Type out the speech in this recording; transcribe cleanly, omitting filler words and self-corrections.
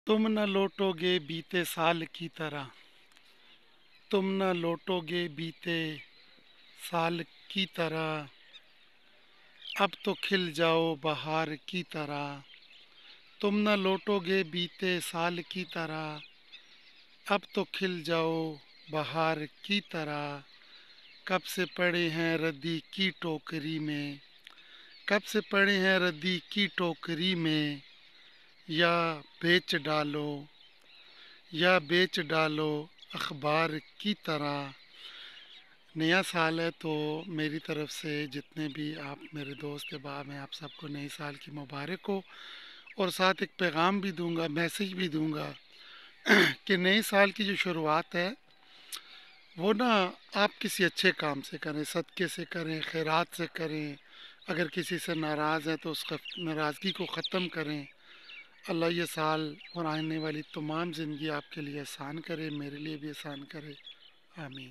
تم نہ لوٹو گے بیتے سال کی طرح، تم نہ لوٹو گے بیتے سال کی طرح، اب تو کھل جاؤ بہار کی طرح۔ تم نہ لوٹو گے بیتے سال کی طرح، اب تو کھل جاؤ بہار کی طرح۔ کب سے پڑے ہیں ردی کی ٹوکری میں، کب سے پڑے ہیں ردی کی ٹوکری میں، یا بیچ ڈالو یا بیچ ڈالو اخبار کی طرح۔ نیا سال ہے تو میری طرف سے جتنے بھی آپ میرے دوست احباب ہیں، آپ سب کو نئے سال کی مبارک ہو، اور ساتھ ایک پیغام بھی دوں گا، میسیج بھی دوں گا کہ نئے سال کی جو شروعات ہے وہ نا آپ کسی اچھے کام سے کریں، صدقے سے کریں، خیرات سے کریں۔ اگر کسی سے ناراض ہیں تو اس ناراضگی کو ختم کریں۔ اللہ یہ سال اور آنے والی تمام زندگی آپ کے لیے آسان کرے، میرے لیے بھی آسان کرے، آمین۔